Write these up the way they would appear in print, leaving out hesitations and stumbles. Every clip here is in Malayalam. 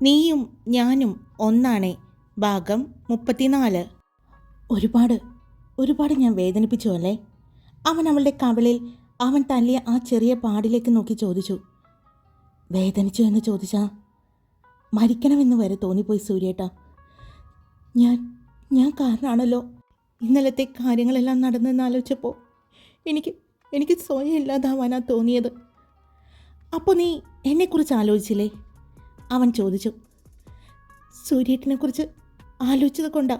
നീയും ഞാനും ഒന്നാണേ. ഭാഗം 34. ഒരുപാട് ഞാൻ വേദനിപ്പിച്ചു അല്ലേ? അവൻ അവളുടെ കവിളിൽ അവൻ തല്ലിയ ആ ചെറിയ പാടിലേക്ക് നോക്കി ചോദിച്ചു. വേദനിച്ചു എന്ന് ചോദിച്ചാ മരിക്കണമെന്ന് വരെ തോന്നിപ്പോയി സൂര്യേട്ടാ. ഞാൻ കാരണമാണല്ലോ ഇന്നലത്തെ കാര്യങ്ങളെല്ലാം നടന്നെന്ന് ആലോചിച്ചപ്പോൾ എനിക്ക് സ്വയം ഇല്ലാതാവാനാ തോന്നിയത്. അപ്പോൾ നീ എന്നെക്കുറിച്ച് ആലോചിച്ചില്ലേ? അവൻ ചോദിച്ചു. സൂര്യേട്ടനെക്കുറിച്ച് ആലോചിച്ചത് കൊണ്ടാ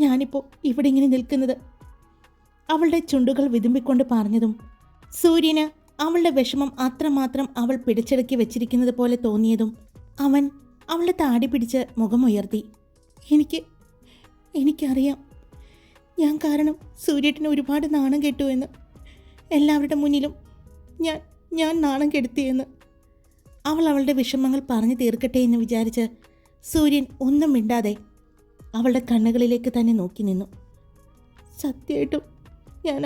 ഞാനിപ്പോൾ ഇവിടെ ഇങ്ങനെ നിൽക്കുന്നത്. അവളുടെ ചുണ്ടുകൾ വിതുമ്പിക്കൊണ്ട് പറഞ്ഞതും സൂര്യന് അവളുടെ വിഷമം അത്രമാത്രം അവൾ പിടിച്ചടക്കി വെച്ചിരിക്കുന്നത് പോലെ തോന്നിയതും അവൻ അവളുടെ താടി പിടിച്ച് മുഖമുയർത്തി. എനിക്കറിയാം, ഞാൻ കാരണം സൂര്യേട്ടന് ഒരുപാട് നാണം കെട്ടു എന്ന്. എല്ലാവരുടെ മുന്നിലും ഞാൻ നാണം കെടുത്തിയെന്ന്. അവൾ അവളുടെ വിഷമങ്ങൾ പറഞ്ഞു തീർക്കട്ടെ എന്ന് വിചാരിച്ച് സൂര്യൻ ഒന്നും മിണ്ടാതെ അവളുടെ കണ്ണുകളിലേക്ക് തന്നെ നോക്കി നിന്നു. സത്യമായിട്ടും ഞാൻ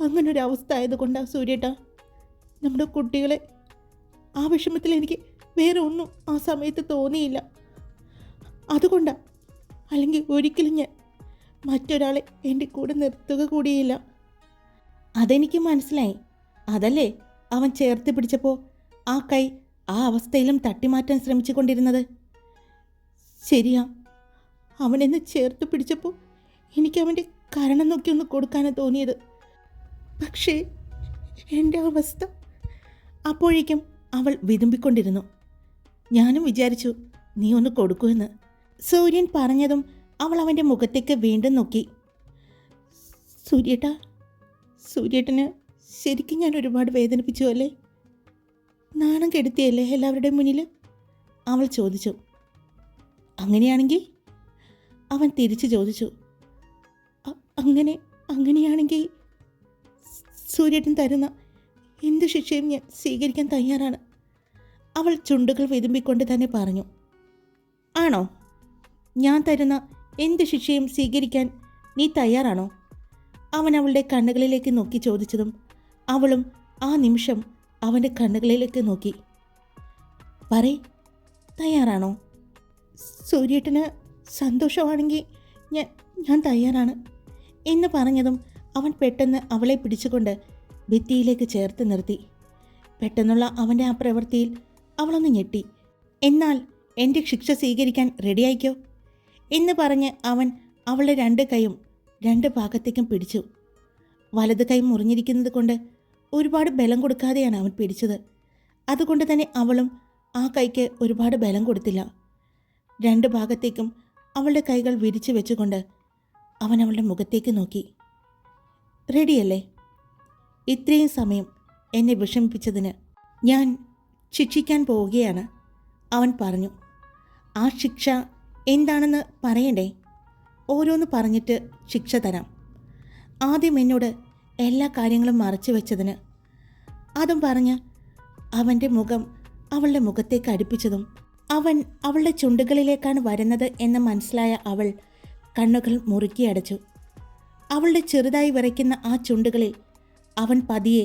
അങ്ങനൊരവസ്ഥ ആയതുകൊണ്ടാണ് സൂര്യേട്ടാ. നമ്മുടെ കുട്ടികളെ ആ വിഷമത്തിൽ എനിക്ക് വേറെ ഒന്നും ആ സമയത്ത് തോന്നിയില്ല. അതുകൊണ്ടാണ്. അല്ലെങ്കിൽ ഒരിക്കലും ഞാൻ മറ്റൊരാളെ എൻ്റെ കൂടെ നിർത്തുക കൂടിയില്ല. അതെനിക്ക് മനസ്സിലായി. അതല്ലേ അവൻ ചേർത്ത് പിടിച്ചപ്പോൾ ആ കൈ ആ അവസ്ഥയിലും തട്ടിമാറ്റാൻ ശ്രമിച്ചു കൊണ്ടിരുന്നത്. ശരിയാ, അവനെന്ന് ചേർത്ത് പിടിച്ചപ്പോൾ എനിക്ക് അവൻ്റെ കരണം നോക്കി ഒന്ന് കൊടുക്കാനാണ് തോന്നിയത്. പക്ഷേ എൻ്റെ അവസ്ഥ. അപ്പോഴേക്കും അവൾ വിതുമ്പിക്കൊണ്ടിരുന്നു. ഞാനും വിചാരിച്ചു നീ ഒന്ന് കൊടുക്കുമെന്ന്. സൂര്യൻ പറഞ്ഞതും അവൾ അവൻ്റെ മുഖത്തേക്ക് വീണ്ടും നോക്കി. സൂര്യേട്ടന് ശരിക്കും ഞാൻ ഒരുപാട് വേദനിപ്പിച്ചു അല്ലേ? നാണം കെടുത്തിയല്ലേ എല്ലാവരുടെയും മുന്നിൽ? അവൾ ചോദിച്ചു. അങ്ങനെയാണെങ്കിൽ? അവൻ തിരിച്ചു ചോദിച്ചു. അങ്ങനെയാണെങ്കിൽ സൂര്യേട്ടൻ തരുന്ന എന്ത് ശിക്ഷയും ഞാൻ സ്വീകരിക്കാൻ തയ്യാറാണ്. അവൾ ചുണ്ടുകൾ വിതുമ്പിക്കൊണ്ട് തന്നെ പറഞ്ഞു. ആണോ? ഞാൻ തരുന്ന എന്ത് ശിക്ഷയും സ്വീകരിക്കാൻ നീ തയ്യാറാണോ? അവൻ അവളുടെ കണ്ണുകളിലേക്ക് നോക്കി ചോദിച്ചതും അവളും ആ നിമിഷം അവൻ്റെ കണ്ണുകളിലേക്ക് നോക്കി. പറയ്, തയ്യാറാണോ? സൂര്യേട്ടന് സന്തോഷമാണെങ്കിൽ ഞാൻ തയ്യാറാണ് എന്ന് പറഞ്ഞതും അവൻ പെട്ടെന്ന് അവളെ പിടിച്ചുകൊണ്ട് ഭിത്തിയിലേക്ക് ചേർത്ത് നിർത്തി. പെട്ടെന്നുള്ള അവൻ്റെ ആ പ്രവൃത്തിയിൽ അവളൊന്ന് ഞെട്ടി. എന്നാൽ എൻ്റെ ശിക്ഷ സ്വീകരിക്കാൻ റെഡിയായിക്കോ എന്ന് പറഞ്ഞ് അവൻ അവളുടെ രണ്ട് കൈയും രണ്ട് ഭാഗത്തേക്കും പിടിച്ചു. വലത് കൈ മുറിഞ്ഞിരിക്കുന്നത് കൊണ്ട് ഒരുപാട് ബലം കൊടുക്കാതെയാണ് അവൻ പിടിച്ചത്. അതുകൊണ്ട് തന്നെ അവളും ആ കൈക്ക് ഒരുപാട് ബലം കൊടുത്തില്ല. രണ്ട് ഭാഗത്തേക്കും അവളുടെ കൈകൾ വിരിച്ചു വെച്ചുകൊണ്ട് അവൻ അവളുടെ മുഖത്തേക്ക് നോക്കി. റെഡിയല്ലേ? ഇത്രയും സമയം എന്നെ വിഷമിപ്പിച്ചതിന് ഞാൻ ശിക്ഷിക്കാൻ പോവുകയാണ്, അവൻ പറഞ്ഞു. ആ ശിക്ഷ എന്താണെന്ന് പറയണ്ടേ? ഓരോന്ന് പറഞ്ഞിട്ട് ശിക്ഷ തരാം. ആദ്യം എന്നോട് എല്ലാ കാര്യങ്ങളും മറച്ചു വെച്ചതിന്. അതും പറഞ്ഞ് അവൻ്റെ മുഖം അവളുടെ മുഖത്തേക്ക് അടുപ്പിച്ചതും അവൻ അവളുടെ ചുണ്ടുകളിലേക്കാണ് വരുന്നത് എന്ന് മനസ്സിലായ അവൾ കണ്ണുകൾ മുറുക്കി അടച്ചു. അവളുടെ ചെറുതായി വിറയ്ക്കുന്ന ആ ചുണ്ടുകളിൽ അവൻ പതിയെ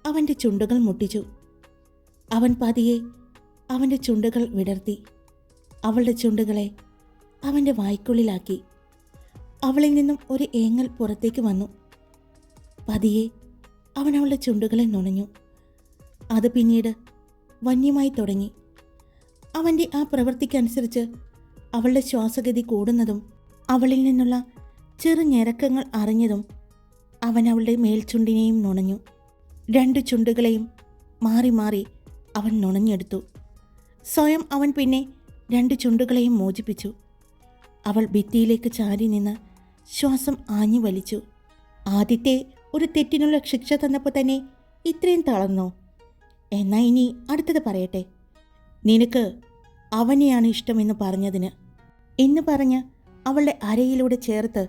അവൻ്റെ ചുണ്ടുകൾ മുട്ടിച്ചു. അവൻ പതിയെ അവൻ്റെ ചുണ്ടുകൾ വിടർത്തി അവളുടെ ചുണ്ടുകളെ അവൻ്റെ വായ്ക്കുള്ളിലാക്കി. അവളിൽ നിന്നും ഒരു ഏങ്ങൽ പുറത്തേക്ക് വന്നു. പതിയെ അവൻ അവളുടെ ചുണ്ടുകളെ നുണഞ്ഞു. അത് പിന്നീട് വന്യമായി തുടങ്ങി. അവൻ്റെ ആ പ്രവൃത്തിക്കനുസരിച്ച് അവളുടെ ശ്വാസഗതി കൂടുന്നതും അവളിൽ നിന്നുള്ള ചെറു ഞരക്കങ്ങൾ അറിഞ്ഞതും അവൻ അവളുടെ മേൽചുണ്ടിനെയും നുണഞ്ഞു. രണ്ട് ചുണ്ടുകളെയും മാറി മാറി അവൻ നുണഞ്ഞെടുത്തു. സ്വയം അവൻ പിന്നെ രണ്ട് ചുണ്ടുകളെയും മോചിപ്പിച്ചു. അവൾ ഭിത്തിയിലേക്ക് ചാരി നിന്ന് ശ്വാസം ആഞ്ഞു വലിച്ചു. ആദ്യത്തെ ഒരു തെറ്റിനുള്ള ശിക്ഷ തന്നപ്പോൾ തന്നെ ഇത്രയും തളർന്നോ? എന്നാൽ ഇനി അടുത്തത് പറയട്ടെ. നിനക്ക് അവനെയാണ് ഇഷ്ടമെന്ന് പറഞ്ഞതിന് എന്ന് പറഞ്ഞ് അവളുടെ അരയിലൂടെ ചേർത്ത്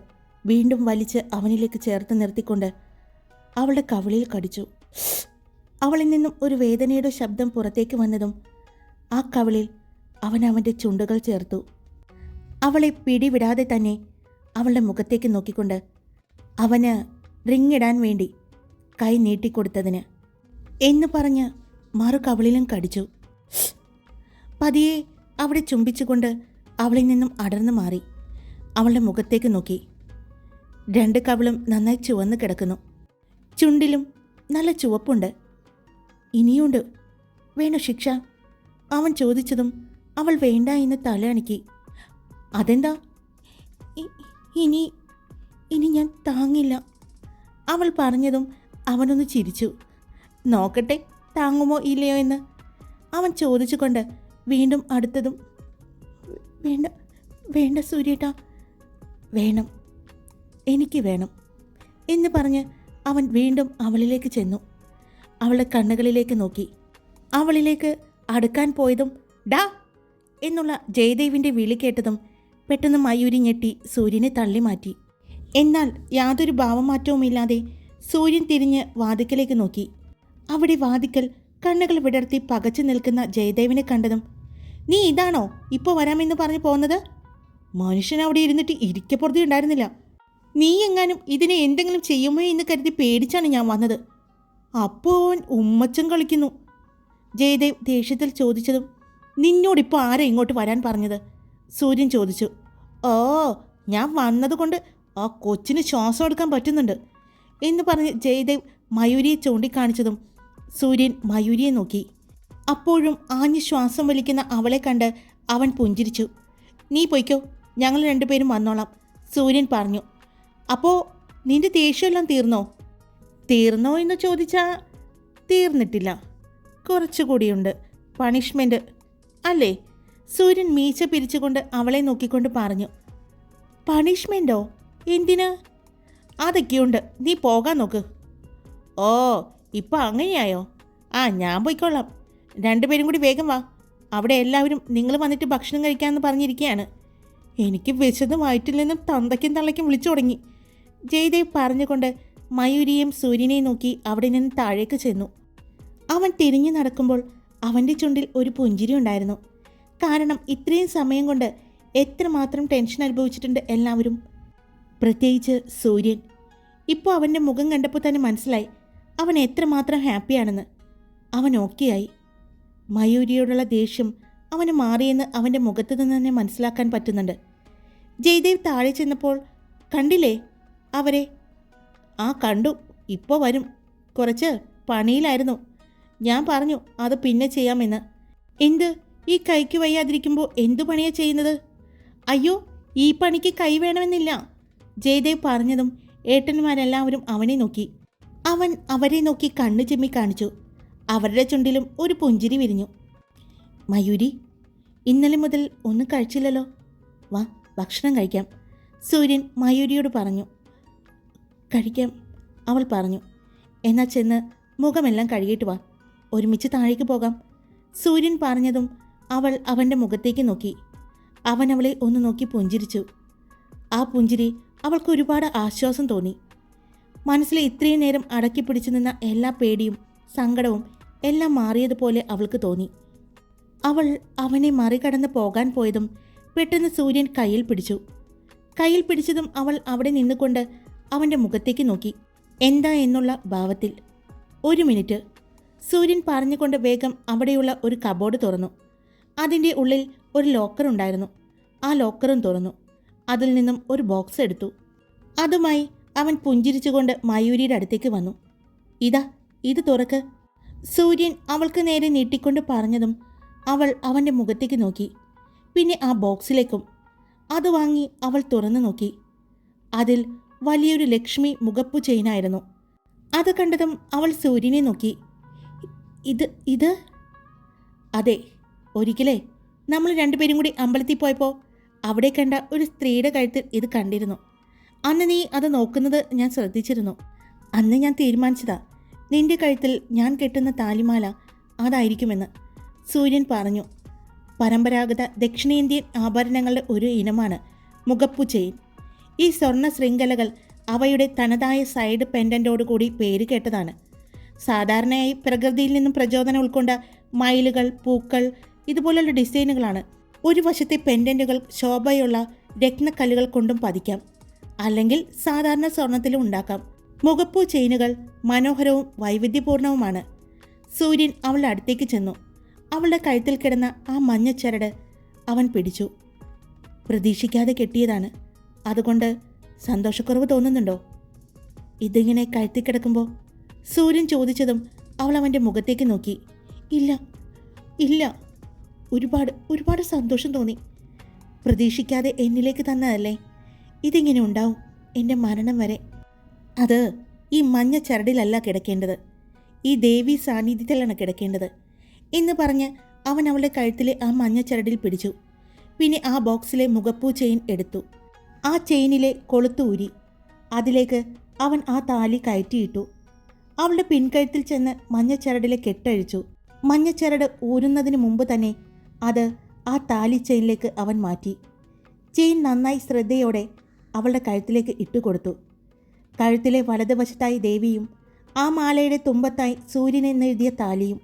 വീണ്ടും വലിച്ച് അവനിലേക്ക് ചേർത്ത് നിർത്തിക്കൊണ്ട് അവളുടെ കവിളിൽ കടിച്ചു. അവളിൽ നിന്നും ഒരു വേദനയുടെ ശബ്ദം പുറത്തേക്ക് വന്നതും ആ കവിളിൽ അവൻ അവൻ്റെ ചുണ്ടുകൾ ചേർത്തു. അവളെ പിടിവിടാതെ തന്നെ അവളുടെ മുഖത്തേക്ക് നോക്കിക്കൊണ്ട് അവന് റിങ്ങിടാൻ വേണ്ടി കൈ നീട്ടിക്കൊടുത്തതിന് എന്ന് പറഞ്ഞ് മറു കവിളിലും കടിച്ചു. പതിയെ അവിടെ ചുംബിച്ചുകൊണ്ട് അവളിൽ നിന്നും അടർന്നു മാറി അവളുടെ മുഖത്തേക്ക് നോക്കി. 2 കവിളും നന്നായി ചുവന്ന് കിടക്കുന്നു. ചുണ്ടിലും നല്ല ചുവപ്പുണ്ട്. ഇനിയുണ്ട് വേണോ ശിക്ഷ? അവൻ ചോദിച്ചതും അവൾ വേണ്ട എന്ന് തലയണക്കി. അതെന്താ? ഇനി ഇനി ഞാൻ താങ്ങില്ല. അവൾ പറഞ്ഞതും അവനൊന്ന് ചിരിച്ചു. നോക്കട്ടെ താങ്ങുമോ ഇല്ലയോ എന്ന് അവൻ ചോദിച്ചുകൊണ്ട് വീണ്ടും അടുത്തതും. വേണ്ട വേണ്ട സൂര്യേട്ടാ. വേണം, എനിക്ക് വേണം എന്ന് പറഞ്ഞ് അവൻ വീണ്ടും അവളിലേക്ക് ചെന്നു. അവളുടെ കണ്ണുകളിലേക്ക് നോക്കി. അവളിലേക്ക് അടുക്കാൻ പോയതും ഡാ എന്നുള്ള ജയദേവിൻ്റെ വിളി കേട്ടതും പെട്ടെന്ന് മയൂരി ഞെട്ടി സൂര്യനെ തള്ളി മാറ്റി. എന്നാൽ യാതൊരു ഭാവമാറ്റവുമില്ലാതെ സൂര്യൻ തിരിഞ്ഞ് വാതിക്കലേക്ക് നോക്കി. അവിടെ വാതിക്കൽ കണ്ണുകൾ വിടർത്തി പകച്ചു നിൽക്കുന്ന ജയദേവിനെ കണ്ടതും നീ ഇതാണോ ഇപ്പോൾ വരാമെന്ന് പറഞ്ഞു പോകുന്നത്? മനുഷ്യൻ അവിടെ ഇരുന്നിട്ട് ഇരിക്കപ്പുറത്തി ഉണ്ടായിരുന്നില്ല. നീ എങ്ങാനും ഇതിനെ എന്തെങ്കിലും ചെയ്യുമോ എന്ന് കരുതി പേടിച്ചാണ് ഞാൻ വന്നത്. അപ്പോൾ അവൻ ഉമ്മച്ചം കളിക്കുന്നു. ജയദേവ് ദേഷ്യത്തിൽ ചോദിച്ചതും നിന്നോടിപ്പോൾ ആരാ ഇങ്ങോട്ട് വരാൻ പറഞ്ഞത്? സൂര്യൻ ചോദിച്ചു. ഓ, ഞാൻ വന്നതുകൊണ്ട് ആ കൊച്ചിന് ശ്വാസം എടുക്കാൻ പറ്റുന്നുണ്ട് എന്ന് പറഞ്ഞ് ജയദേവ് മയൂരിയെ ചൂണ്ടിക്കാണിച്ചതും സൂര്യൻ മയൂരിയെ നോക്കി. അപ്പോഴും ആഞ്ഞ് ശ്വാസം വലിക്കുന്ന അവളെ കണ്ട് അവൻ പുഞ്ചിരിച്ചു. നീ പൊയ്ക്കോ, ഞങ്ങൾ 2 പേരും വന്നോളാം, സൂര്യൻ പറഞ്ഞു. അപ്പോൾ നിന്റെ ദേഷ്യമെല്ലാം തീർന്നോ? തീർന്നോ എന്ന് ചോദിച്ചാൽ തീർന്നിട്ടില്ല, കുറച്ചുകൂടിയുണ്ട് പണിഷ്മെൻറ്റ് അല്ലേ? സൂര്യൻ മീശ പിരിച്ചുകൊണ്ട് അവളെ നോക്കിക്കൊണ്ട് പറഞ്ഞു. പണിഷ്മെൻറ്റോ? എന്തിന്? അതൊക്കെയുണ്ട്, നീ പോകാൻ നോക്ക്. ഓ, ഇപ്പം അങ്ങനെയായോ? ആ, ഞാൻ പോയിക്കൊള്ളാം. 2 പേരും കൂടി വേഗം വാ. അവിടെ എല്ലാവരും നിങ്ങൾ വന്നിട്ട് ഭക്ഷണം കഴിക്കാമെന്ന് പറഞ്ഞിരിക്കുകയാണ്. എനിക്ക് വിശദമായിട്ടില്ലെന്നും തന്തയ്ക്കും തള്ളയ്ക്കും വിളിച്ചു തുടങ്ങി. ജയദേവ് പറഞ്ഞുകൊണ്ട് മയൂരിയെയും സൂര്യനെയും നോക്കി അവിടെ നിന്ന് താഴേക്ക് ചെന്നു. അവൻ തിരിഞ്ഞു നടക്കുമ്പോൾ അവൻ്റെ ചുണ്ടിൽ ഒരു പുഞ്ചിരി ഉണ്ടായിരുന്നു. കാരണം ഇത്രയും സമയം കൊണ്ട് എത്രമാത്രം ടെൻഷൻ അനുഭവിച്ചിട്ടുണ്ട് എല്ലാവരും, പ്രത്യേകിച്ച് സൂര്യൻ. ഇപ്പോൾ അവൻ്റെ മുഖം കണ്ടപ്പോൾ തന്നെ മനസ്സിലായി അവൻ എത്രമാത്രം ഹാപ്പിയാണെന്ന്. അവൻ ഓക്കെയായി. മയൂരിയോടുള്ള ദേഷ്യം അവന് മാറിയെന്ന് അവൻ്റെ മുഖത്ത് നിന്ന് തന്നെ മനസ്സിലാക്കാൻ പറ്റുന്നുണ്ട്. ജയദേവ് താഴെ ചെന്നപ്പോൾ കണ്ടില്ലേ അവരെ? ആ, കണ്ടു. ഇപ്പോൾ വരും. കുറച്ച് പണിയിലായിരുന്നു. ഞാൻ പറഞ്ഞു അത് പിന്നെ ചെയ്യാമെന്ന്. എന്ത്? ഈ കൈക്ക് വയ്യാതിരിക്കുമ്പോൾ എന്തു പണിയാണ് ചെയ്യുന്നത്? അയ്യോ, ഈ പണിക്ക് കൈ വേണമെന്നില്ല, ജയദേവ് പറഞ്ഞതും ഏട്ടന്മാരെല്ലാവരും അവനെ നോക്കി. അവൻ അവരെ നോക്കി കണ്ണു ചിമ്മി കാണിച്ചു. അവരുടെ ചുണ്ടിലും ഒരു പുഞ്ചിരി വിരിഞ്ഞു. മയൂരി, ഇന്നലെ മുതൽ ഒന്നും കഴിച്ചില്ലല്ലോ, വാ ഭക്ഷണം കഴിക്കാം, സൂര്യൻ മയൂരിയോട് പറഞ്ഞു. കഴിക്കാം, അവൾ പറഞ്ഞു. എന്നാൽ ചെന്ന് മുഖമെല്ലാം കഴുകിയിട്ട് വാ, ഒരുമിച്ച് താഴേക്ക് പോകാം, സൂര്യൻ പറഞ്ഞതും അവൾ അവൻ്റെ മുഖത്തേക്ക് നോക്കി. അവൻ അവളെ ഒന്ന് നോക്കി പുഞ്ചിരിച്ചു. ആ പുഞ്ചിരി അവൾക്ക് ഒരുപാട് ആശ്വാസം തോന്നി. മനസ്സിൽ ഇത്രയും നേരം അടക്കി പിടിച്ചു നിന്ന എല്ലാ പേടിയും സങ്കടവും എല്ലാം മാറിയതുപോലെ അവൾക്ക് തോന്നി. അവൾ അവനെ മറികടന്ന് പോകാൻ പോയതും പെട്ടെന്ന് സൂര്യൻ കയ്യിൽ പിടിച്ചു. കയ്യിൽ പിടിച്ചതും അവൾ അവിടെ നിന്നുകൊണ്ട് അവൻ്റെ മുഖത്തേക്ക് നോക്കി, എന്താ എന്നുള്ള ഭാവത്തിൽ. 1 മിനിറ്റ്, സൂര്യൻ പറഞ്ഞുകൊണ്ട് വേഗം അവിടെയുള്ള ഒരു കബോർഡ് തുറന്നു. അതിൻ്റെ ഉള്ളിൽ ഒരു ലോക്കർ ഉണ്ടായിരുന്നു. ആ ലോക്കറും തുറന്നു. അതിൽ നിന്നും ഒരു ബോക്സ് എടുത്തു. അതുമായി അവൻ പുഞ്ചിരിച്ചുകൊണ്ട് മയൂരിയുടെ അടുത്തേക്ക് വന്നു. ഇതാ, ഇത് തുറക്ക്, സൂര്യൻ അവൾക്ക് നേരെ നീട്ടിക്കൊണ്ട് പറഞ്ഞതും അവൾ അവൻ്റെ മുഖത്തേക്ക് നോക്കി. പിന്നെ ആ ബോക്സിലേക്കും. അത് വാങ്ങി അവൾ തുറന്നു നോക്കി. അതിൽ വലിയൊരു ലക്ഷ്മി മുഖപ്പു ചെയിനായിരുന്നു. അത് കണ്ടതും അവൾ സൂര്യനെ നോക്കി. ഇത് അതെ, ഒരിക്കലേ നമ്മൾ 2 പേരും കൂടി അമ്പലത്തിൽ പോയപ്പോൾ അവിടെ കണ്ട ഒരു സ്ത്രീയുടെ കഴുത്തിൽ ഇത് കണ്ടിരുന്നു. അന്ന് നീ അത് നോക്കുന്നത് ഞാൻ ശ്രദ്ധിച്ചിരുന്നു. അന്ന് ഞാൻ തീരുമാനിച്ചതാ നിന്റെ കഴുത്തിൽ ഞാൻ കെട്ടുന്ന താലിമാല അതായിരിക്കുമെന്ന്, സൂര്യൻ പറഞ്ഞു. പരമ്പരാഗത ദക്ഷിണേന്ത്യൻ ആഭരണങ്ങളുടെ ഒരു ഇനമാണ് മുഖപ്പു ചെയിൻ. ഈ സ്വർണ്ണ ശൃംഖലകൾ അവയുടെ തനതായ സൈഡ് പെൻഡൻറ്റോടുകൂടി പേര് കേട്ടതാണ്. സാധാരണയായി പ്രകൃതിയിൽ നിന്നും പ്രചോദനം ഉൾക്കൊണ്ട മയിലുകൾ, പൂക്കൾ ഇതുപോലുള്ള ഡിസൈനുകളാണ്. ഒരു വശത്തെ പെൻഡൻറ്റുകൾ ശോഭയുള്ള രത്നക്കല്ലുകൾ കൊണ്ടും പതിക്കാം, അല്ലെങ്കിൽ സാധാരണ സ്വർണത്തിലും ഉണ്ടാക്കാം. മുഖപ്പൂ ചെയിനുകൾ മനോഹരവും വൈവിധ്യപൂർണവുമാണ്. സൂര്യൻ അവളുടെ അടുത്തേക്ക് ചെന്നു. അവളുടെ കഴുത്തിൽ കിടന്ന ആ മഞ്ഞച്ചരട് അവൻ പിടിച്ചു. പ്രതീക്ഷിക്കാതെ കെട്ടിയതാണ്, അതുകൊണ്ട് സന്തോഷക്കുറവ് തോന്നുന്നുണ്ടോ? ഇതിങ്ങനെ കഴുത്തിൽ കിടക്കുമ്പോൾ സൂര്യൻ ചോദിച്ചതും അവൾ അവൻ്റെ മുഖത്തേക്ക് നോക്കി. ഇല്ല ഇല്ല, ഒരുപാട് സന്തോഷം തോന്നി. പ്രതീക്ഷിക്കാതെ എന്നിലേക്ക് തന്നതല്ലേ, ഇതിങ്ങനെ ഉണ്ടാവും എൻ്റെ മരണം വരെ. അത് ഈ മഞ്ഞ ചരടിലല്ല കിടക്കേണ്ടത്, ഈ ദേവി സാന്നിധ്യത്തിലാണ് കിടക്കേണ്ടത് എന്ന് പറഞ്ഞ് അവൻ അവളുടെ കഴുത്തിലെ ആ മഞ്ഞ ചരടിൽ പിടിച്ചു. പിന്നെ ആ ബോക്സിലെ മുഖപ്പൂ ചെയിൻ എടുത്തു. ആ ചെയിനിലെ കൊളുത്ത് ഊരി അതിലേക്ക് അവൻ ആ താലി കയറ്റിയിട്ടു. അവളുടെ പിൻകഴുത്തിൽ ചെന്ന് മഞ്ഞച്ചരടിലെ കെട്ടഴിച്ചു. മഞ്ഞച്ചരട് ഊരുന്നതിന് മുമ്പ് തന്നെ അത് ആ താലി ചെയിനിലേക്ക് അവൻ മാറ്റി. ചെയിൻ നന്നായി ശ്രദ്ധയോടെ അവളുടെ കഴുത്തിലേക്ക് ഇട്ടുകൊടുത്തു. കഴുത്തിലെ വലതുവശത്തായി ദേവിയും ആ മാലയുടെ തുമ്പത്തായി സൂര്യൻ എന്നെഴുതിയ താലിയും.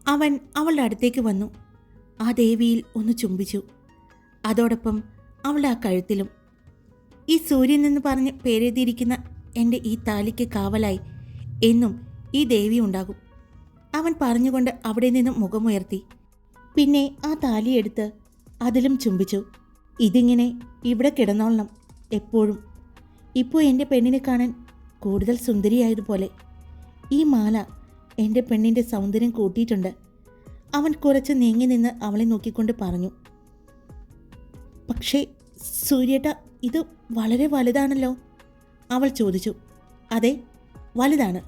അവൻ അവളുടെ അടുത്തേക്ക് വന്നു. ആ ദേവിയിൽ ഒന്ന് ചുംബിച്ചു. അതോടൊപ്പം അവളുടെ ആ കഴുത്തിലും. ഈ സൂര്യൻ എന്ന് പറഞ്ഞ് പേരെഴുതിയിരിക്കുന്ന എൻ്റെ ഈ താലിക്ക് കാവലായി എന്നും ഈ ദേവി ഉണ്ടാകും, അവൻ പറഞ്ഞുകൊണ്ട് അവിടെ നിന്നും മുഖമുയർത്തി. പിന്നെ ആ താലിയെടുത്ത് അതിലും ചുംബിച്ചു. ഇതിങ്ങനെ ഇവിടെ കിടന്നോളണം എപ്പോഴും. ഇപ്പോൾ എൻ്റെ പെണ്ണിനെ കാണാൻ കൂടുതൽ സുന്ദരിയായതുപോലെ. ഈ മാല എൻ്റെ പെണ്ണിൻ്റെ സൗന്ദര്യം കൂട്ടിയിട്ടുണ്ട്. അവൻ കുറച്ച് നീങ്ങി നിന്ന് അവളെ നോക്കിക്കൊണ്ട് പറഞ്ഞു. പക്ഷേ സൂര്യേട്ട, ഇത് വളരെ വലുതാണല്ലോ, അവൾ ചോദിച്ചു. അതെ, വലുതാണ്.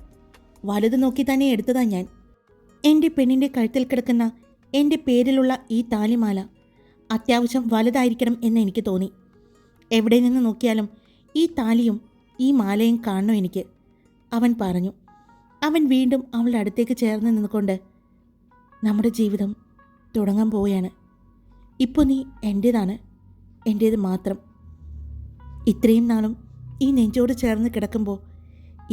വലുത് നോക്കി തന്നെ എടുത്തതാ ഞാൻ. എൻ്റെ പെണ്ണിൻ്റെ കഴുത്തിൽ കിടക്കുന്ന എൻ്റെ പേരിലുള്ള ഈ താലിമാല അത്യാവശ്യം വലുതായിരിക്കണം എന്ന് എനിക്ക് തോന്നി. എവിടെ നിന്ന് നോക്കിയാലും ഈ താലിയും ഈ മാലയും കാണണം എനിക്ക്, അവൻ പറഞ്ഞു. അവൻ വീണ്ടും അവളുടെ അടുത്തേക്ക് ചേർന്ന് നിന്നുകൊണ്ട്, നമ്മുടെ ജീവിതം തുടങ്ങാൻ പോവുകയാണ്. ഇപ്പോൾ നീ എൻ്റേതാണ്, എൻ്റേത് മാത്രം. ഇത്രയും നാളും ഈ നെഞ്ചോട് ചേർന്ന് കിടക്കുമ്പോൾ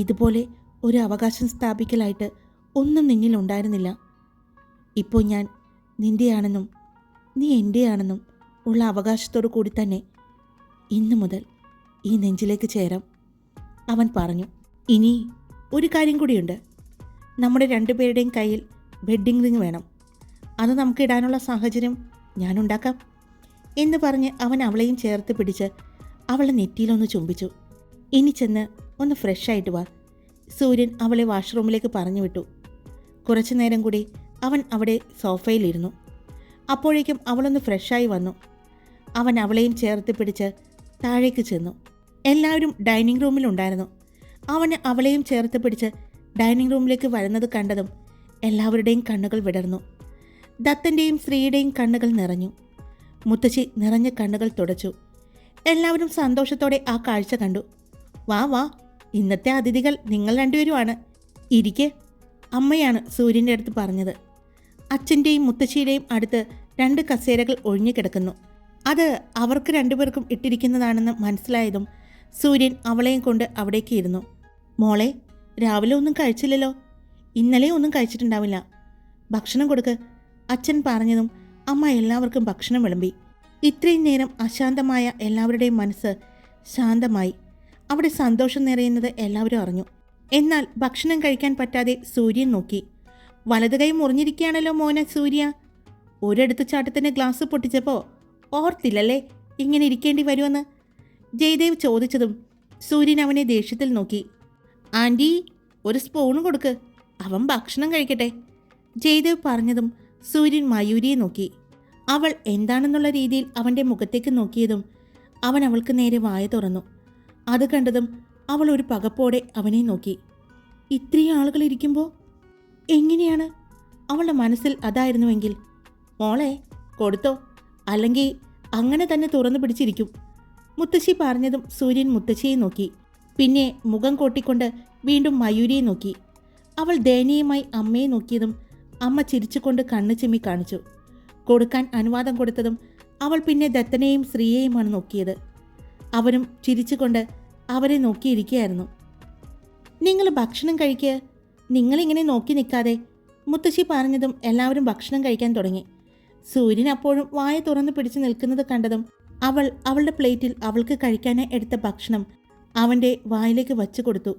ഇതുപോലെ ഒരു അവകാശം സ്ഥാപിക്കലായിട്ട് ഒന്നും നിന്നിലുണ്ടായിരുന്നില്ല. ഇപ്പോൾ ഞാൻ നിൻ്റെയാണെന്നും നീ എൻ്റെയാണെന്നും ഉള്ള അവകാശത്തോടു കൂടി തന്നെ ഇന്നു മുതൽ ഈ നെഞ്ചിലേക്ക് ചേരാം, അവൻ പറഞ്ഞു. ഇനി ഒരു കാര്യം കൂടിയുണ്ട്. നമ്മുടെ രണ്ടുപേരുടെയും കയ്യിൽ വെഡ്ഡിംഗ് റിങ് വേണം. അത് നമുക്ക് ഇടാനുള്ള സാഹചര്യം ഞാനുണ്ടാക്കാം എന്ന് പറഞ്ഞ് അവൻ അവളെയും ചേർത്ത് പിടിച്ച് അവളെ നെറ്റിയിലൊന്ന് ചുംബിച്ചു. ഇനി ചെന്ന് ഒന്ന് ഫ്രഷായിട്ട് വാ, സൂര്യൻ അവളെ വാഷ്റൂമിലേക്ക് പറഞ്ഞു വിട്ടു. കുറച്ചു നേരം കൂടി അവൻ അവിടെ സോഫയിലിരുന്നു. അപ്പോഴേക്കും അവളൊന്ന് ഫ്രഷായി വന്നു. അവൻ അവളെയും ചേർത്ത് പിടിച്ച് താഴേക്ക് ചെന്നു. എല്ലാവരും ഡൈനിങ് റൂമിലുണ്ടായിരുന്നു. അവന് അവളെയും ചേർത്ത് പിടിച്ച് ഡൈനിങ് റൂമിലേക്ക് വരുന്നത് കണ്ടതും എല്ലാവരുടെയും കണ്ണുകൾ വിടർന്നു. ദത്തൻ്റെയും ശ്രീയുടെയും കണ്ണുകൾ നിറഞ്ഞു. മുത്തശ്ശി നിറഞ്ഞ കണ്ണുകൾ തുടച്ചു. എല്ലാവരും സന്തോഷത്തോടെ ആ കാഴ്ച കണ്ടു. വാ വാ, ഇന്നത്തെ അതിഥികൾ നിങ്ങൾ രണ്ടുപേരുമാണ്, ഇരിക്കെ, അമ്മയാണ് സൂര്യൻ്റെ അടുത്ത് പറഞ്ഞത്. അച്ഛൻ്റെയും മുത്തശ്ശിയുടെയും അടുത്ത് 2 കസേരകൾ ഒഴിഞ്ഞു കിടക്കുന്നു. അത് അവർക്ക് രണ്ടുപേർക്കും ഇട്ടിരിക്കുന്നതാണെന്ന് മനസ്സിലായതും സൂര്യൻ അവളെയും കൊണ്ട് അവിടേക്ക് ഇരുന്നു. മോളെ, രാവിലെ ഒന്നും കഴിച്ചില്ലല്ലോ. ഇന്നലെ ഒന്നും കഴിച്ചിട്ടുണ്ടാവില്ല. ഭക്ഷണം കൊടുക്ക്, അച്ഛൻ പറഞ്ഞതും അമ്മ എല്ലാവർക്കും ഭക്ഷണം വിളമ്പി. ഇത്രയും നേരം അശാന്തമായ എല്ലാവരുടെയും മനസ്സ് ശാന്തമായി. അവിടെ സന്തോഷം നിറയുന്നത് എല്ലാവരും അറിഞ്ഞു. എന്നാൽ ഭക്ഷണം കഴിക്കാൻ പറ്റാതെ സൂര്യൻ നോക്കി. വലത് കൈ മുറിഞ്ഞിരിക്കുകയാണല്ലോ മോനെ സൂര്യ. ഒരിടത്ത് ചാട്ടത്തിൻ്റെ ഗ്ലാസ് പൊട്ടിച്ചപ്പോൾ ഓർത്തില്ലല്ലേ ഇങ്ങനെ ഇരിക്കേണ്ടി വരുമെന്ന് ജയദേവ് ചോദിച്ചതും സൂര്യൻ അവനെ ദേഷ്യത്തിൽ നോക്കി. ആൻറ്റി, ഒരു സ്പൂൺ കൊടുക്ക്, അവൻ ഭക്ഷണം കഴിക്കട്ടെ, ജയദേവ് പറഞ്ഞതും സൂര്യൻ മയൂരിയെ നോക്കി. അവൾ എന്താണെന്നുള്ള രീതിയിൽ അവൻ്റെ മുഖത്തേക്ക് നോക്കിയതും അവൻ അവൾക്ക് നേരെ വായ തുറന്നു. അത് കണ്ടതും അവൾ ഒരു പകപ്പോടെ അവനെ നോക്കി. ഇത്രയും ആളുകൾ ഇരിക്കുമ്പോൾ എങ്ങനെയാണ്? അവളുടെ മനസ്സിൽ അതായിരുന്നുവെങ്കിൽ, മോളെ കൊടുത്തോ, അല്ലെങ്കിൽ അങ്ങനെ തന്നെ തുറന്നു പിടിച്ചിരിക്കും, മുത്തശ്ശി പറഞ്ഞതും സൂര്യൻ മുത്തശ്ശിയെ നോക്കി. പിന്നെ മുഖം കൊട്ടിക്കൊണ്ട് വീണ്ടും മയൂരിയെ നോക്കി. അവൾ ദയനീയമായി അമ്മയെ നോക്കിയതും അമ്മ ചിരിച്ചുകൊണ്ട് കണ്ണു ചിമ്മി കാണിച്ചു. കൊടുക്കാൻ അനുവാദം കൊടുത്തതും അവൾ പിന്നെ ദത്തനെയും ശ്രീയെയുമാണ് നോക്കിയത്. അവരും ചിരിച്ചുകൊണ്ട് അവരെ നോക്കിയിരിക്കുകയായിരുന്നു. നിങ്ങൾ ഭക്ഷണം കഴിക്കുക, നിങ്ങളിങ്ങനെ നോക്കി നിൽക്കാതെ, മുത്തശ്ശി പറഞ്ഞതും എല്ലാവരും ഭക്ഷണം കഴിക്കാൻ തുടങ്ങി. സൂര്യൻ അപ്പോഴും വായ തുറന്ന് പിടിച്ച് നിൽക്കുന്നത് കണ്ടതും അവൾ അവളുടെ പ്ലേറ്റിൽ അവൾക്ക് കഴിക്കാനായി എടുത്ത ഭക്ഷണം അവൻ്റെ വായിലേക്ക് വച്ചു കൊടുത്തു.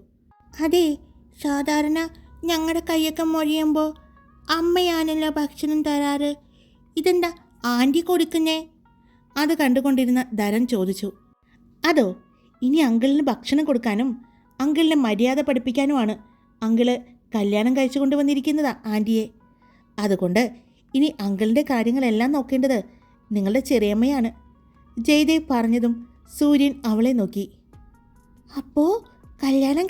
അതെ, സാധാരണ ഞങ്ങളുടെ കൈയൊക്കെ മൊഴിയുമ്പോൾ അമ്മയാണല്ലോ ഭക്ഷണം തരാറ്, ഇതെന്താ ആൻറ്റി കൊടുക്കുന്നേ? അത് കണ്ടുകൊണ്ടിരുന്ന ധരൻ ചോദിച്ചു. അതോ, ഇനി അങ്കിളിന് ഭക്ഷണം കൊടുക്കാനും അങ്കിളിനെ മര്യാദ പഠിപ്പിക്കാനുമാണ് അങ്കിള് കല്യാണം കഴിച്ചു കൊണ്ടുവന്നിരിക്കുന്നതാ ആൻറ്റിയെ. അതുകൊണ്ട് ഇനി അങ്കിളിൻ്റെ കാര്യങ്ങളെല്ലാം നോക്കേണ്ടത് നിങ്ങളുടെ ചെറിയമ്മയാണ്. ജയദേവ് പറഞ്ഞതും സൂര്യൻ അവളെ നോക്കി. അപ്പോൾ കല്യാണം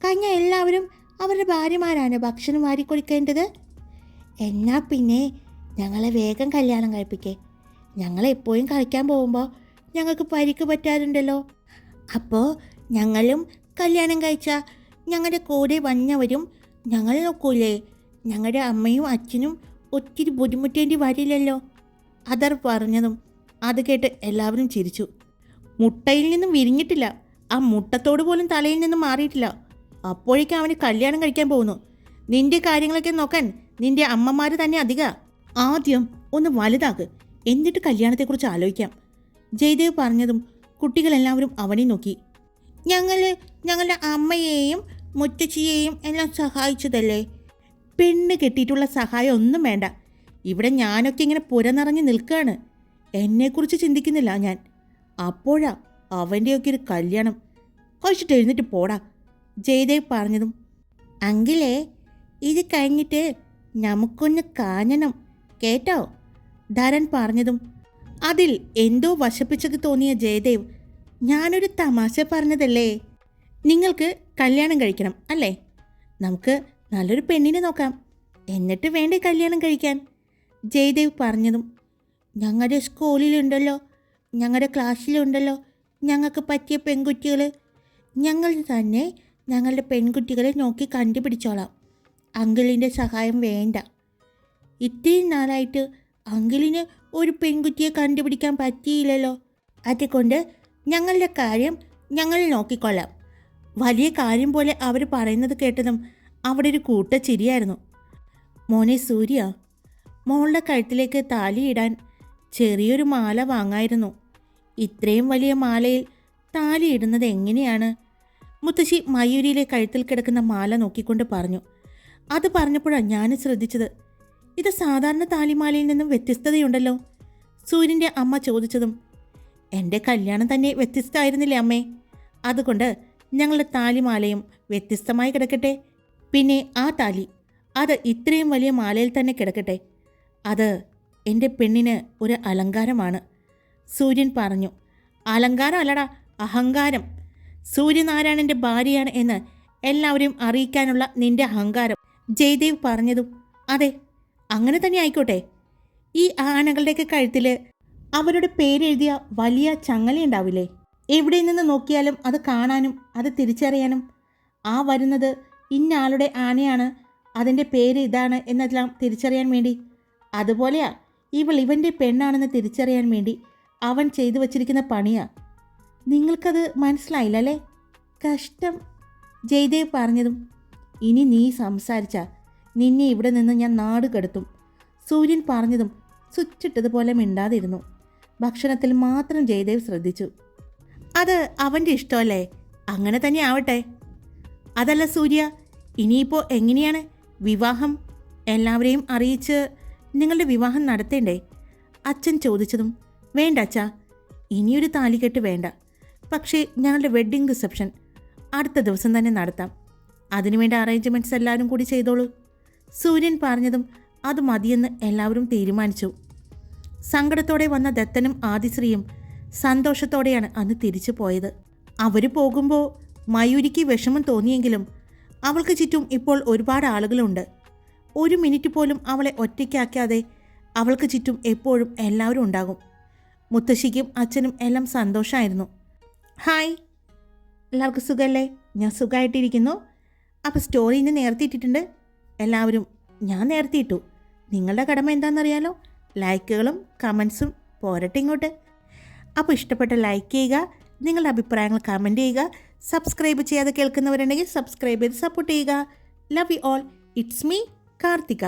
കഴിഞ്ഞ എല്ലാവരും അവരുടെ ഭാര്യമാരാണ് ഭക്ഷണം വാരിക്കൊടുക്കേണ്ടത്? എന്നാ പിന്നെ ഞങ്ങളെ വേഗം കല്യാണം കഴിപ്പിക്കേ. ഞങ്ങളെപ്പോഴും കളിക്കാൻ പോകുമ്പോൾ ഞങ്ങൾക്ക് പരിക്ക് പറ്റാറുണ്ടല്ലോ. അപ്പോൾ ഞങ്ങളും കല്യാണം കഴിച്ചാൽ ഞങ്ങളുടെ കൂടെ വന്നവരും ഞങ്ങൾ നോക്കൂലേ? ഞങ്ങളുടെ അമ്മയും അച്ഛനും ഒത്തിരി ബുദ്ധിമുട്ടേണ്ടി വരില്ലല്ലോ. അതർ പറഞ്ഞതും അത് കേട്ട് എല്ലാവരും ചിരിച്ചു. മുട്ടയിൽ നിന്നും വിരിഞ്ഞിട്ടില്ല, ആ മുട്ടത്തോട് പോലും തലയിൽ നിന്നും മാറിയിട്ടില്ല, അപ്പോഴേക്കും അവന് കല്യാണം കഴിക്കാൻ പോകുന്നു. നിന്റെ കാര്യങ്ങളൊക്കെ നോക്കാൻ നിന്റെ അമ്മമാർ തന്നെ അധിക. ആദ്യം ഒന്ന് വലുതാക്ക്, എന്നിട്ട് കല്യാണത്തെക്കുറിച്ച് ആലോചിക്കാം. ജയദേവ് പറഞ്ഞതും കുട്ടികളെല്ലാവരും അവനെ നോക്കി. ഞങ്ങളുടെ അമ്മയെയും മുത്തച്ഛിയെയും എല്ലാം സഹായിച്ചതല്ലേ? പെണ്ണ് കെട്ടിയിട്ടുള്ള സഹായം ഒന്നും വേണ്ട. ഇവിടെ ഞാനൊക്കെ ഇങ്ങനെ പുരനിറഞ്ഞ് നിൽക്കുകയാണ്. എന്നെക്കുറിച്ച് ചിന്തിക്കുന്നില്ല ഞാൻ. അപ്പോഴാ അവൻ്റെയൊക്കെ ഒരു കല്യാണം. കഴിച്ചിട്ട് എഴുന്നിട്ട് പോടാ. ജയദേവ് പറഞ്ഞതും അങ്കിളേ, ഇത് കഴിഞ്ഞിട്ട് നമുക്കൊന്ന് കാണണം കേട്ടോ, ധരൻ പറഞ്ഞതും അതിൽ എന്തോ വശപ്പിച്ചത് തോന്നിയ ജയദേവ്, ഞാനൊരു തമാശ പറഞ്ഞതല്ലേ. നിങ്ങൾക്ക് കല്യാണം കഴിക്കണം അല്ലേ? നമുക്ക് നല്ലൊരു പെണ്ണിനെ നോക്കാം, എന്നിട്ട് വേണ്ടേ കല്യാണം കഴിക്കാൻ? ജയദേവ് പറഞ്ഞതും ഞങ്ങളുടെ സ്കൂളിലുണ്ടല്ലോ, ഞങ്ങളുടെ ക്ലാസ്സിലുണ്ടല്ലോ ഞങ്ങൾക്ക് പറ്റിയ പെൺകുട്ടികൾ. ഞങ്ങൾ തന്നെ ഞങ്ങളുടെ പെൺകുട്ടികളെ നോക്കി കണ്ടുപിടിച്ചോളാം. അങ്കിളിൻ്റെ സഹായം വേണ്ട. ഇത്രയും നാളായിട്ട് അങ്കിളിന് ഒരു പെൺകുട്ടിയെ കണ്ടുപിടിക്കാൻ പറ്റിയില്ലല്ലോ. അതുകൊണ്ട് ഞങ്ങളുടെ കാര്യം ഞങ്ങൾ നോക്കിക്കൊള്ളാം. വലിയ കാര്യം പോലെ അവർ പറയുന്നത് കേട്ടതും അവിടെ ഒരു കൂട്ടച്ചിരിയായിരുന്നു. മോനെ സൂര്യ, മോളുടെ കഴുത്തിലേക്ക് താലിയിടാൻ ചെറിയൊരു മാല വാങ്ങായിരുന്നു. ഇത്രയും വലിയ മാലയിൽ താലിയിടുന്നത് എങ്ങനെയാണ്? മുത്തശ്ശി മയൂരിയിലെ കഴുത്തിൽ കിടക്കുന്ന മാല നോക്കിക്കൊണ്ട് പറഞ്ഞു. അത് പറഞ്ഞപ്പോഴാണ് ഞാൻ ശ്രദ്ധിച്ചത്. ഇത് സാധാരണ താലിമാലയിൽ നിന്നും വ്യത്യസ്തതയുണ്ടല്ലോ. സൂര്യൻ്റെ അമ്മ ചോദിച്ചതും എൻ്റെ കല്യാണം തന്നെ വ്യത്യസ്തമായിരുന്നില്ലേ അമ്മേ? അതുകൊണ്ട് ഞങ്ങളുടെ താലിമാലയും വ്യത്യസ്തമായി കിടക്കട്ടെ. പിന്നെ ആ താലി, അത് ഇത്രയും വലിയ മാലയിൽ തന്നെ കിടക്കട്ടെ. അത് എൻ്റെ പെണ്ണിന് ഒരു അലങ്കാരമാണ്. സൂര്യൻ പറഞ്ഞു. അലങ്കാരം അല്ലടാ, അഹങ്കാരം. സൂര്യനാരായണൻ്റെ ഭാര്യയാണ് എന്ന് എല്ലാവരെയും അറിയിക്കാനുള്ള നിന്റെ അഹങ്കാരം. ജയദേവ് പറഞ്ഞതും അതെ, അങ്ങനെ തന്നെ ആയിക്കോട്ടെ. ഈ ആനകളുടെയൊക്കെ കഴുത്തിൽ അവരുടെ പേരെഴുതിയ വലിയ ചങ്ങലയുണ്ടാവില്ലേ? എവിടെ നിന്ന് നോക്കിയാലും അത് കാണാനും അത് തിരിച്ചറിയാനും, ആ വരുന്നത് ഇന്ന ആളുടെ ആനയാണ്, അതിൻ്റെ പേര് ഇതാണ് എന്നെല്ലാം തിരിച്ചറിയാൻ വേണ്ടി. അതുപോലെയാ ഇവൻ്റെ പെണ്ണാണെന്ന് തിരിച്ചറിയാൻ വേണ്ടി അവൻ ചെയ്തു വച്ചിരിക്കുന്ന പണിയാ. നിങ്ങൾക്കത് മനസ്സിലായില്ലല്ലേ? കഷ്ടം. ജയദേവ് പറഞ്ഞതും ഇനി നീ സംസാരിച്ച നിന്നെ ഇവിടെ നിന്ന് ഞാൻ നാട് കടത്തും. സൂര്യൻ പറഞ്ഞതും സ്വിച്ചിട്ടതുപോലെ മിണ്ടാതിരുന്നു. ഭക്ഷണത്തിൽ മാത്രം ജയദേവ് ശ്രദ്ധിച്ചു. അത് അവൻ്റെ ഇഷ്ടമല്ലേ, അങ്ങനെ തന്നെ ആവട്ടെ. അതല്ല സൂര്യ, ഇനിയിപ്പോൾ എങ്ങനെയാണ് വിവാഹം? എല്ലാവരെയും അറിയിച്ച് നിങ്ങളുടെ വിവാഹം നടത്തേണ്ടേ? അച്ഛൻ ചോദിച്ചതും വേണ്ട അച്ഛാ, ഇനിയൊരു താലികെട്ട് വേണ്ട. പക്ഷേ ഞങ്ങളുടെ വെഡ്ഡിങ് റിസപ്ഷൻ അടുത്ത ദിവസം തന്നെ നടത്താം. അതിനുവേണ്ട അറേഞ്ച്മെൻറ്റ്സ് എല്ലാവരും കൂടി ചെയ്തോളൂ. സൂര്യൻ പറഞ്ഞതും അത് മതിയെന്ന് എല്ലാവരും തീരുമാനിച്ചു. സങ്കടത്തോടെ വന്ന ദത്തനും ആദിശ്രീയും സന്തോഷത്തോടെയാണ് അന്ന് തിരിച്ചു പോയത്. അവർ പോകുമ്പോൾ മയൂരിക്ക് വിഷമം തോന്നിയെങ്കിലും അവൾക്ക് ചുറ്റും ഇപ്പോൾ ഒരുപാട് ആളുകളുണ്ട്. ഒരു മിനിറ്റ് പോലും അവളെ ഒറ്റയ്ക്കാക്കാതെ അവൾക്ക് ചുറ്റും എപ്പോഴും എല്ലാവരും ഉണ്ടാകും. മുത്തശ്ശിക്കും അച്ഛനും എല്ലാം സന്തോഷമായിരുന്നു. ഹായ്, എല്ലാവർക്കും സുഖമല്ലേ? ഞാൻ സുഖമായിട്ടിരിക്കുന്നു. അപ്പോൾ സ്റ്റോറി ഇന്ന് നേരത്തെ ഇട്ടിട്ടുണ്ട്. എല്ലാവരും ഞാൻ നേരത്തെ ഇട്ടു. നിങ്ങളുടെ കടമ എന്താണെന്നറിയാലോ, ലൈക്കുകളും കമൻസും പോരട്ടെ ഇങ്ങോട്ട്. അപ്പോൾ ഇഷ്ടപ്പെട്ട ലൈക്ക് ചെയ്യുക, നിങ്ങളുടെ അഭിപ്രായങ്ങൾ കമൻറ്റ് ചെയ്യുക. സബ്സ്ക്രൈബ് ചെയ്യാതെ കേൾക്കുന്നവരുണ്ടെങ്കിൽ സബ്സ്ക്രൈബ് ചെയ്ത് സപ്പോർട്ട് ചെയ്യുക. Love you all. It's me Karthika.